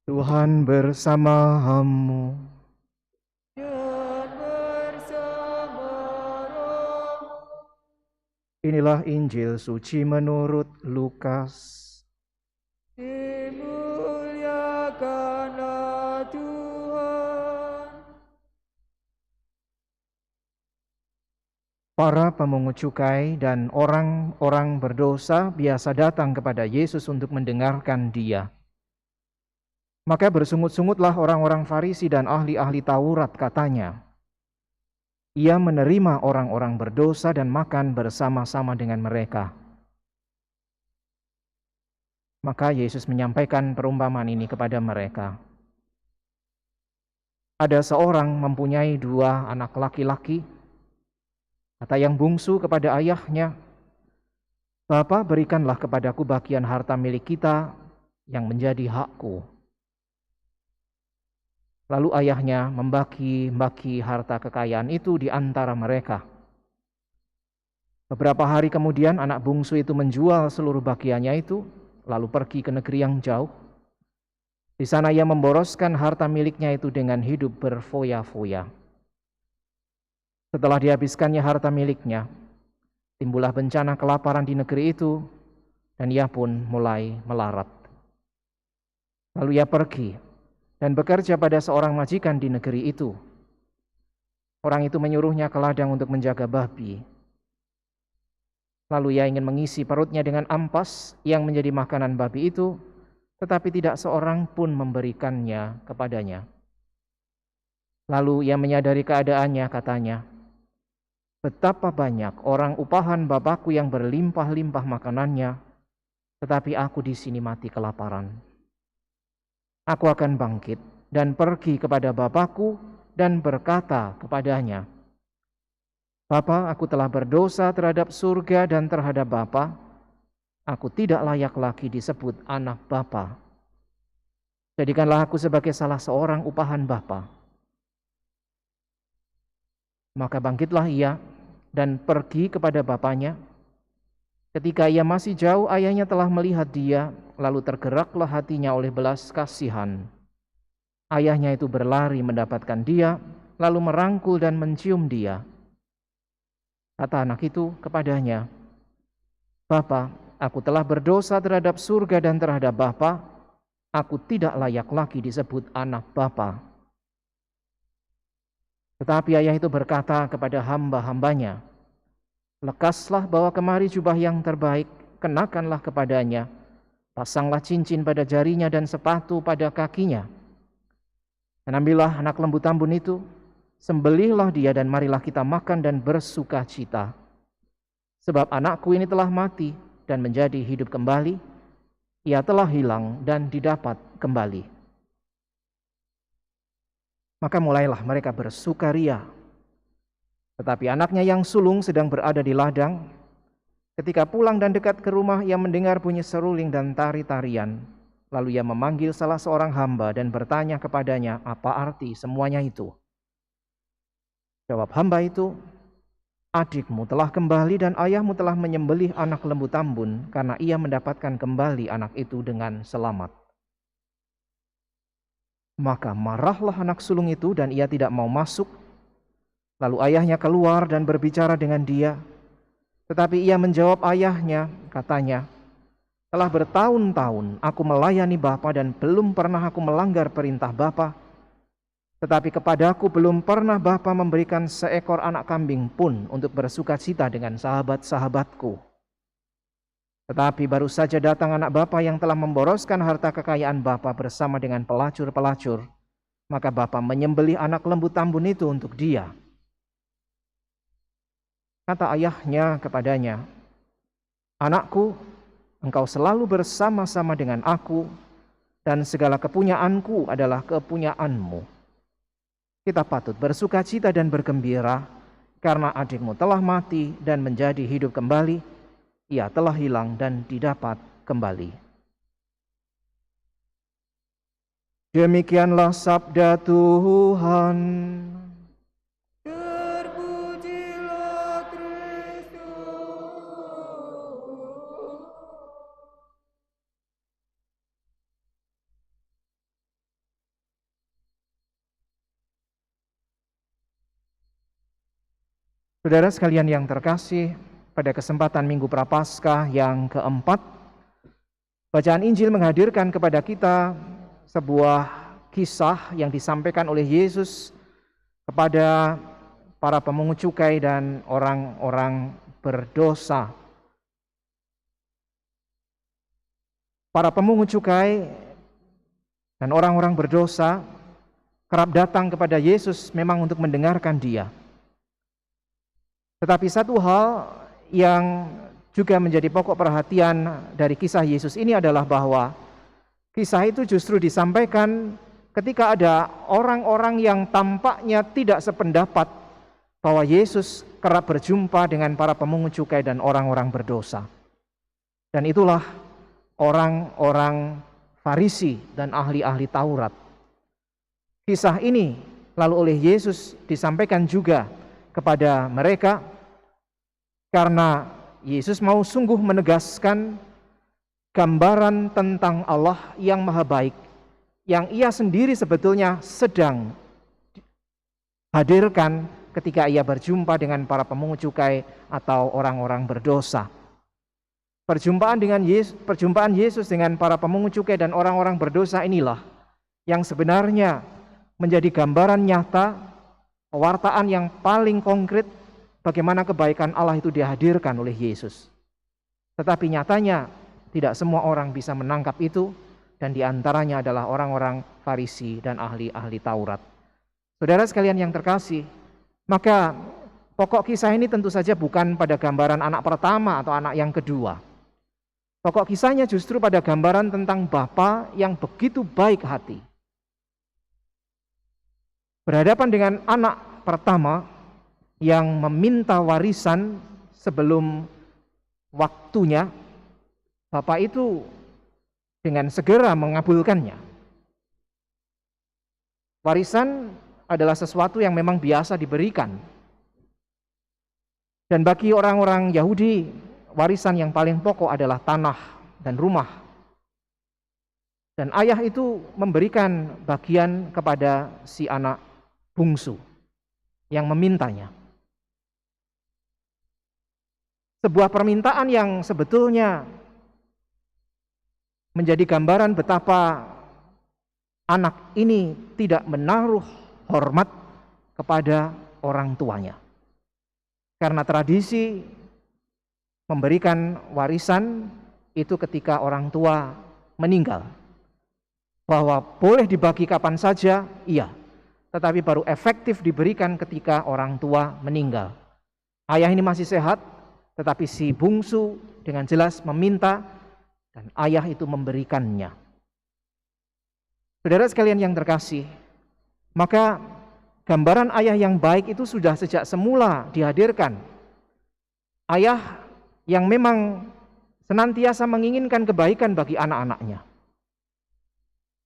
Tuhan bersamamu. Dan bersama roh. Inilah Injil suci menurut Lukas. Dimuliakanlah Tuhan. Para pemungut cukai dan orang-orang berdosa biasa datang kepada Yesus untuk mendengarkan Dia. Maka bersungut-sungutlah orang-orang Farisi dan ahli-ahli Taurat, katanya. Ia menerima orang-orang berdosa dan makan bersama-sama dengan mereka. Maka Yesus menyampaikan perumpamaan ini kepada mereka. Ada seorang mempunyai 2 anak laki-laki. Kata yang bungsu kepada ayahnya, "Bapa, berikanlah kepadaku bagian harta milik kita yang menjadi hakku." Lalu ayahnya membagi-bagi harta kekayaan itu di antara mereka. Beberapa hari kemudian anak bungsu itu menjual seluruh bagiannya itu, lalu pergi ke negeri yang jauh. Di sana ia memboroskan harta miliknya itu dengan hidup berfoya-foya. Setelah dihabiskannya harta miliknya, timbullah bencana kelaparan di negeri itu, dan ia pun mulai melarat. Lalu ia pergi dan bekerja pada seorang majikan di negeri itu. Orang itu menyuruhnya ke ladang untuk menjaga babi. Lalu ia ingin mengisi perutnya dengan ampas yang menjadi makanan babi itu, tetapi tidak seorang pun memberikannya kepadanya. Lalu ia menyadari keadaannya, katanya, "Betapa banyak orang upahan Bapakku yang berlimpah-limpah makanannya, tetapi aku di sini mati kelaparan. Aku akan bangkit dan pergi kepada Bapakku dan berkata kepadanya, Bapa, aku telah berdosa terhadap surga dan terhadap Bapa. Aku tidak layak lagi disebut anak Bapa. Jadikanlah aku sebagai salah seorang upahan Bapa." Maka bangkitlah ia dan pergi kepada bapaknya. Ketika ia masih jauh, ayahnya telah melihat dia, lalu tergeraklah hatinya oleh belas kasihan. Ayahnya itu berlari mendapatkan dia, lalu merangkul dan mencium dia. Kata anak itu kepadanya, "Bapa, aku telah berdosa terhadap surga dan terhadap Bapa. Aku tidak layak lagi disebut anak Bapa." Tetapi ayah itu berkata kepada hamba-hambanya, "Lekaslah bawa kemari jubah yang terbaik, kenakanlah kepadanya, pasanglah cincin pada jarinya dan sepatu pada kakinya. Dan ambillah anak lembu tambun itu, sembelihlah dia dan marilah kita makan dan bersuka cita. Sebab anakku ini telah mati dan menjadi hidup kembali, ia telah hilang dan didapat kembali." Maka mulailah mereka bersukaria. Tetapi anaknya yang sulung sedang berada di ladang. Ketika pulang dan dekat ke rumah, ia mendengar bunyi seruling dan tari-tarian. Lalu ia memanggil salah seorang hamba dan bertanya kepadanya, "Apa arti semuanya itu?" Jawab hamba itu, "Adikmu telah kembali dan ayahmu telah menyembelih anak lembu tambun karena ia mendapatkan kembali anak itu dengan selamat." Maka marahlah anak sulung itu dan ia tidak mau masuk. Lalu ayahnya keluar dan berbicara dengan dia. Tetapi ia menjawab ayahnya, katanya, "Telah bertahun-tahun aku melayani Bapa dan belum pernah aku melanggar perintah Bapa. Tetapi kepadaku belum pernah Bapa memberikan seekor anak kambing pun untuk bersuka cita dengan sahabat-sahabatku. Tetapi baru saja datang anak Bapa yang telah memboroskan harta kekayaan Bapa bersama dengan pelacur-pelacur. Maka Bapa menyembelih anak lembu tambun itu untuk dia." Kata ayahnya kepadanya, "Anakku, engkau selalu bersama-sama dengan aku, dan segala kepunyaanku adalah kepunyaanmu. Kita patut bersuka cita dan bergembira, karena adikmu telah mati dan menjadi hidup kembali. Ia telah hilang dan didapat kembali." Demikianlah sabda Tuhan. Terpujilah Kristus. Saudara sekalian yang terkasih, pada kesempatan Minggu Prapaskah yang keempat, bacaan Injil menghadirkan kepada kita sebuah kisah yang disampaikan oleh Yesus kepada para pemungut cukai dan orang-orang berdosa. Para pemungut cukai dan orang-orang berdosa kerap datang kepada Yesus memang untuk mendengarkan Dia. Tetapi satu hal yang juga menjadi pokok perhatian dari kisah Yesus ini adalah bahwa kisah itu justru disampaikan ketika ada orang-orang yang tampaknya tidak sependapat bahwa Yesus kerap berjumpa dengan para pemungut cukai dan orang-orang berdosa. Dan itulah orang-orang Farisi dan ahli-ahli Taurat. Kisah ini lalu oleh Yesus disampaikan juga kepada mereka karena Yesus mau sungguh menegaskan gambaran tentang Allah yang maha baik yang Ia sendiri sebetulnya sedang hadirkan ketika Ia berjumpa dengan para pemungut cukai atau orang-orang berdosa. Perjumpaan Yesus dengan para pemungut cukai dan orang-orang berdosa inilah yang sebenarnya menjadi gambaran nyata, pewartaan yang paling konkret bagaimana kebaikan Allah itu dihadirkan oleh Yesus. Tetapi nyatanya tidak semua orang bisa menangkap itu, dan diantaranya adalah orang-orang Farisi dan ahli-ahli Taurat. Saudara sekalian yang terkasih, maka pokok kisah ini tentu saja bukan pada gambaran anak pertama atau anak yang kedua. Pokok kisahnya justru pada gambaran tentang Bapa yang begitu baik hati. Berhadapan dengan anak pertama yang meminta warisan sebelum waktunya, Bapa itu dengan segera mengabulkannya. Warisan adalah sesuatu yang memang biasa diberikan. Dan bagi orang-orang Yahudi, warisan yang paling pokok adalah tanah dan rumah. Dan ayah itu memberikan bagian kepada si anak bungsu yang memintanya. Sebuah permintaan yang sebetulnya menjadi gambaran betapa anak ini tidak menaruh hormat kepada orang tuanya. Karena tradisi memberikan warisan itu ketika orang tua meninggal. Bahwa boleh dibagi kapan saja, iya. Tetapi baru efektif diberikan ketika orang tua meninggal. Ayah ini masih sehat, tetapi si bungsu dengan jelas meminta dan ayah itu memberikannya. Saudara sekalian yang terkasih, maka gambaran ayah yang baik itu sudah sejak semula dihadirkan. Ayah yang memang senantiasa menginginkan kebaikan bagi anak-anaknya.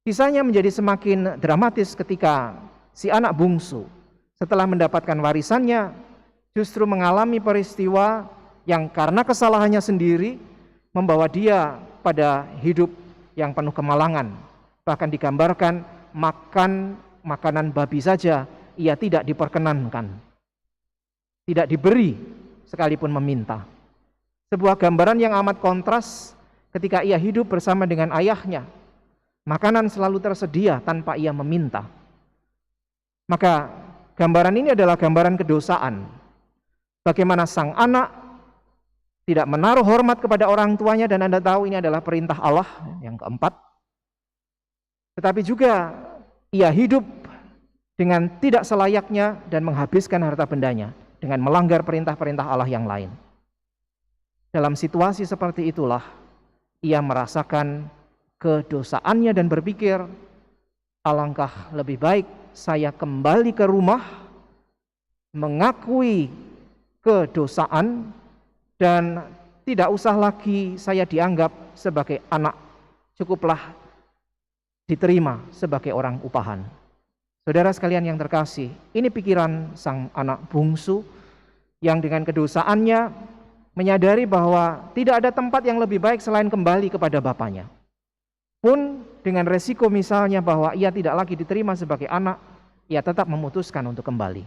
Kisahnya menjadi semakin dramatis ketika si anak bungsu setelah mendapatkan warisannya justru mengalami peristiwa yang karena kesalahannya sendiri membawa dia pada hidup yang penuh kemalangan. Bahkan digambarkan makan makanan babi saja ia tidak diperkenankan. Tidak diberi sekalipun meminta. Sebuah gambaran yang amat kontras ketika ia hidup bersama dengan ayahnya. Makanan selalu tersedia tanpa ia meminta. Maka gambaran ini adalah gambaran kedosaan. Bagaimana sang anak tidak menaruh hormat kepada orang tuanya, dan Anda tahu ini adalah perintah Allah yang keempat. Tetapi juga ia hidup dengan tidak selayaknya dan menghabiskan harta bendanya dengan melanggar perintah-perintah Allah yang lain. Dalam situasi seperti itulah ia merasakan kedosaannya dan berpikir, alangkah lebih baik saya kembali ke rumah, mengakui kedosaan, dan tidak usah lagi saya dianggap sebagai anak, cukuplah diterima sebagai orang upahan. Saudara sekalian yang terkasih, ini pikiran sang anak bungsu yang dengan kedosaannya menyadari bahwa tidak ada tempat yang lebih baik selain kembali kepada bapaknya. Pun dengan resiko misalnya bahwa ia tidak lagi diterima sebagai anak, ia tetap memutuskan untuk kembali.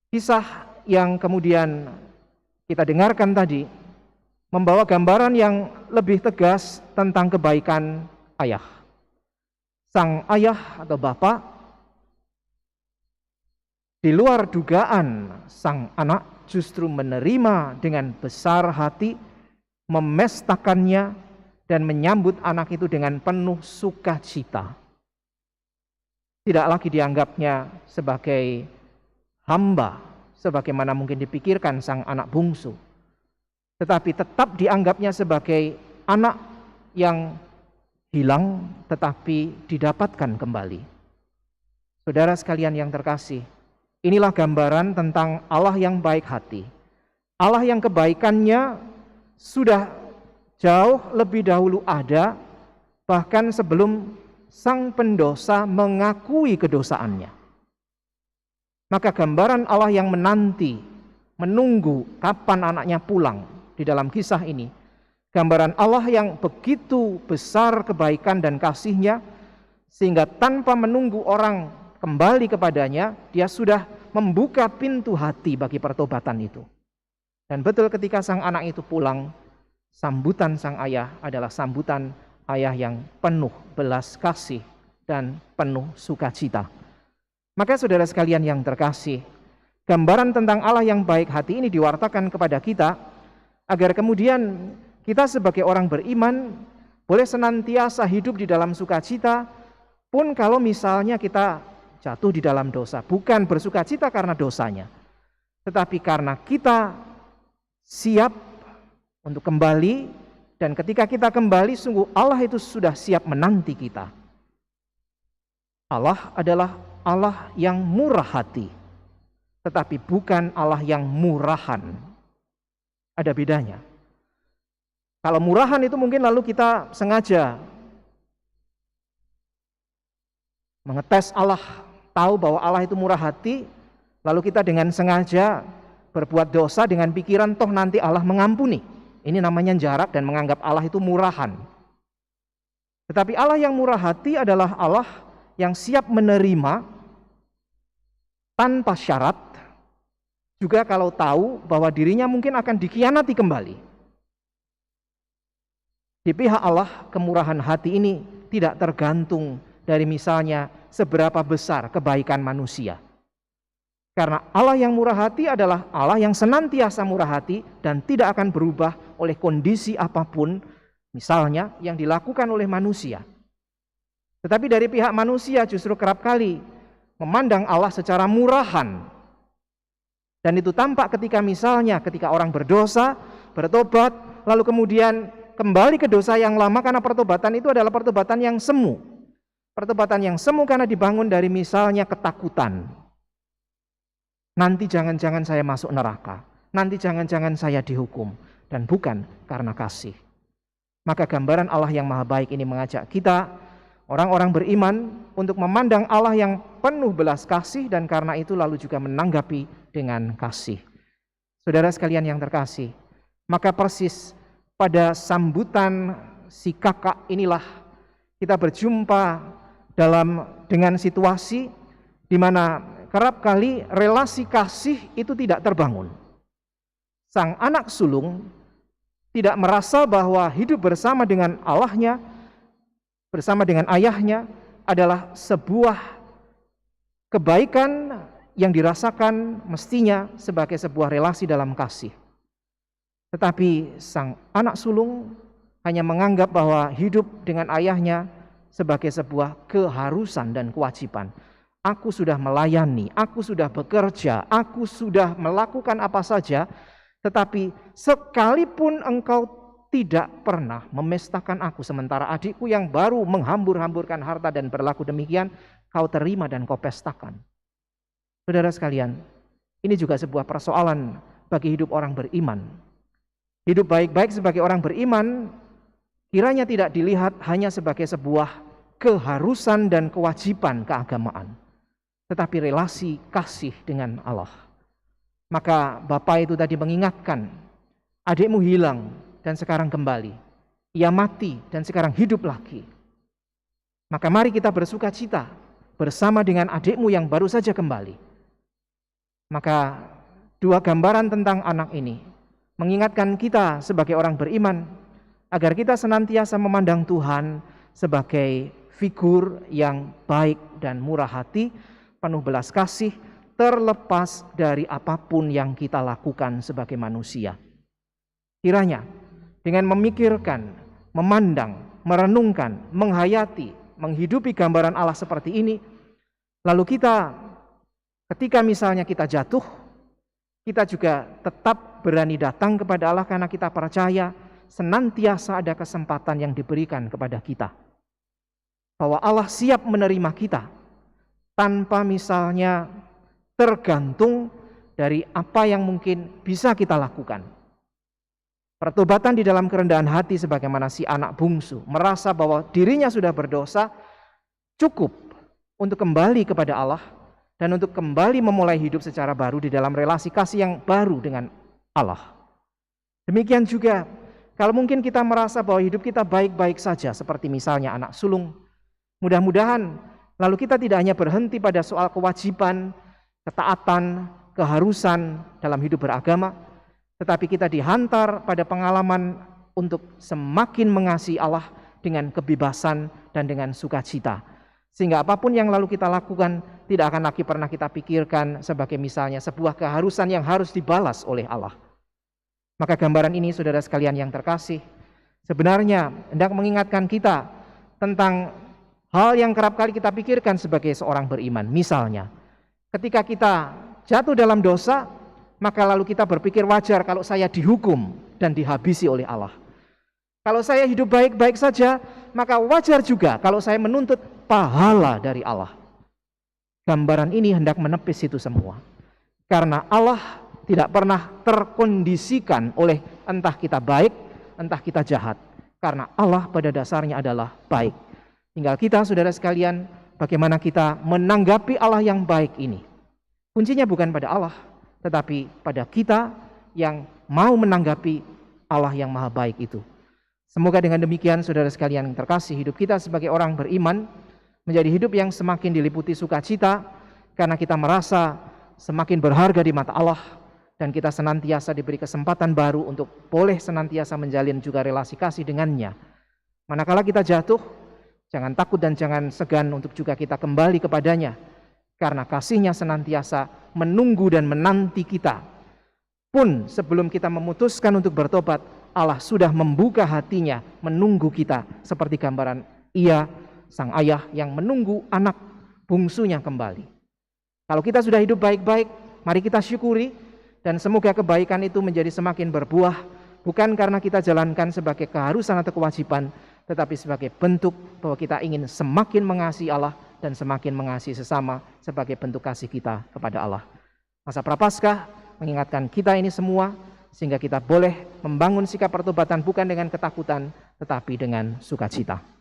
Kisah yang kemudian kita dengarkan tadi membawa gambaran yang lebih tegas tentang kebaikan ayah. Sang ayah atau bapak, di luar dugaan sang anak justru menerima dengan besar hati, memestakannya, dan menyambut anak itu dengan penuh sukacita. Tidak lagi dianggapnya sebagai hamba, sebagaimana mungkin dipikirkan sang anak bungsu, tetapi tetap dianggapnya sebagai anak yang hilang tetapi didapatkan kembali. Saudara sekalian yang terkasih, inilah gambaran tentang Allah yang baik hati. Allah yang kebaikannya sudah jauh lebih dahulu ada, bahkan sebelum sang pendosa mengakui kedosaannya. Maka gambaran Allah yang menanti, menunggu kapan anaknya pulang di dalam kisah ini, gambaran Allah yang begitu besar kebaikan dan kasihnya, sehingga tanpa menunggu orang kembali kepadanya, dia sudah membuka pintu hati bagi pertobatan itu. Dan betul ketika sang anak itu pulang, sambutan sang ayah adalah sambutan ayah yang penuh belas kasih dan penuh sukacita. Maka saudara sekalian yang terkasih, gambaran tentang Allah yang baik hati ini diwartakan kepada kita, agar kemudian kita sebagai orang beriman boleh senantiasa hidup di dalam sukacita, pun kalau misalnya kita jatuh di dalam dosa. Bukan bersukacita karena dosanya, tetapi karena kita siap untuk kembali. Dan ketika kita kembali, sungguh Allah itu sudah siap menanti kita. Allah adalah Allah yang murah hati, tetapi bukan Allah yang murahan. Ada bedanya. Kalau murahan itu mungkin lalu kita sengaja mengetes Allah, tahu bahwa Allah itu murah hati, lalu kita dengan sengaja berbuat dosa dengan pikiran toh nanti Allah mengampuni. Ini namanya jarak dan menganggap Allah itu murahan. Tetapi Allah yang murah hati adalah Allah yang siap menerima tanpa syarat, juga kalau tahu bahwa dirinya mungkin akan dikhianati kembali. Di pihak Allah, kemurahan hati ini tidak tergantung dari misalnya seberapa besar kebaikan manusia. Karena Allah yang murah hati adalah Allah yang senantiasa murah hati dan tidak akan berubah oleh kondisi apapun, misalnya yang dilakukan oleh manusia. Tetapi dari pihak manusia justru kerap kali memandang Allah secara murahan. Dan itu tampak ketika misalnya ketika orang berdosa, bertobat, lalu kemudian kembali ke dosa yang lama, karena pertobatan itu adalah pertobatan yang semu. Pertobatan yang semu karena dibangun dari misalnya ketakutan. Nanti jangan-jangan saya masuk neraka, nanti jangan-jangan saya dihukum, dan bukan karena kasih. Maka gambaran Allah yang maha baik ini mengajak kita, orang-orang beriman, untuk memandang Allah yang penuh belas kasih, dan karena itu lalu juga menanggapi dengan kasih. Saudara sekalian yang terkasih, maka persis pada sambutan si kakak inilah kita berjumpa dengan situasi di mana kerap kali relasi kasih itu tidak terbangun. Sang anak sulung tidak merasa bahwa hidup bersama dengan Allahnya, bersama dengan ayahnya adalah sebuah kebaikan yang dirasakan mestinya sebagai sebuah relasi dalam kasih. Tetapi sang anak sulung hanya menganggap bahwa hidup dengan ayahnya sebagai sebuah keharusan dan kewajiban. Aku sudah melayani, aku sudah bekerja, aku sudah melakukan apa saja, tetapi sekalipun engkau tidak pernah memestakan aku, sementara adikku yang baru menghambur-hamburkan harta dan berlaku demikian, kau terima dan kau pestakan. Saudara sekalian, ini juga sebuah persoalan bagi hidup orang beriman. Hidup baik-baik sebagai orang beriman, kiranya tidak dilihat hanya sebagai sebuah keharusan dan kewajiban keagamaan, tetapi relasi kasih dengan Allah. Maka Bapak itu tadi mengingatkan, adikmu hilang dan sekarang kembali. Ia mati dan sekarang hidup lagi. Maka mari kita bersuka cita bersama dengan adikmu yang baru saja kembali. Maka dua gambaran tentang anak ini mengingatkan kita sebagai orang beriman agar kita senantiasa memandang Tuhan sebagai figur yang baik dan murah hati, penuh belas kasih, terlepas dari apapun yang kita lakukan sebagai manusia. Kiranya dengan memikirkan, memandang, merenungkan, menghayati, menghidupi gambaran Allah seperti ini, lalu kita ketika misalnya kita jatuh, kita juga tetap berani datang kepada Allah karena kita percaya senantiasa ada kesempatan yang diberikan kepada kita. Bahwa Allah siap menerima kita tanpa misalnya tergantung dari apa yang mungkin bisa kita lakukan. Pertobatan di dalam kerendahan hati sebagaimana si anak bungsu merasa bahwa dirinya sudah berdosa cukup untuk kembali kepada Allah dan untuk kembali memulai hidup secara baru di dalam relasi kasih yang baru dengan Allah. Demikian juga kalau mungkin kita merasa bahwa hidup kita baik-baik saja seperti misalnya anak sulung, mudah-mudahan lalu kita tidak hanya berhenti pada soal kewajiban, ketaatan, keharusan dalam hidup beragama, tetapi kita dihantar pada pengalaman untuk semakin mengasihi Allah dengan kebebasan dan dengan sukacita. Sehingga apapun yang lalu kita lakukan tidak akan lagi pernah kita pikirkan sebagai misalnya sebuah keharusan yang harus dibalas oleh Allah. Maka gambaran ini saudara sekalian yang terkasih, sebenarnya hendak mengingatkan kita tentang hal yang kerap kali kita pikirkan sebagai seorang beriman. Misalnya, ketika kita jatuh dalam dosa, maka lalu kita berpikir wajar kalau saya dihukum dan dihabisi oleh Allah. Kalau saya hidup baik-baik saja, maka wajar juga kalau saya menuntut pahala dari Allah. Gambaran ini hendak menepis itu semua. Karena Allah tidak pernah terkondisikan oleh entah kita baik, entah kita jahat. Karena Allah pada dasarnya adalah baik. Tinggal kita, saudara sekalian, bagaimana kita menanggapi Allah yang baik ini. Kuncinya bukan pada Allah, tetapi pada kita yang mau menanggapi Allah yang maha baik itu. Semoga dengan demikian, saudara sekalian yang terkasih, hidup kita sebagai orang beriman menjadi hidup yang semakin diliputi sukacita, karena kita merasa semakin berharga di mata Allah, dan kita senantiasa diberi kesempatan baru untuk boleh senantiasa menjalin juga relasi kasih dengannya. Manakala kita jatuh, jangan takut dan jangan segan untuk juga kita kembali kepadanya, karena kasih-Nya senantiasa menunggu dan menanti kita. Pun sebelum kita memutuskan untuk bertobat, Allah sudah membuka hatinya menunggu kita, seperti gambaran Ia, sang ayah yang menunggu anak bungsunya kembali. Kalau kita sudah hidup baik-baik, mari kita syukuri, dan semoga kebaikan itu menjadi semakin berbuah, bukan karena kita jalankan sebagai keharusan atau kewajiban, tetapi sebagai bentuk bahwa kita ingin semakin mengasihi Allah dan semakin mengasihi sesama sebagai bentuk kasih kita kepada Allah. Masa Prapaskah mengingatkan kita ini semua, sehingga kita boleh membangun sikap pertobatan bukan dengan ketakutan, tetapi dengan sukacita.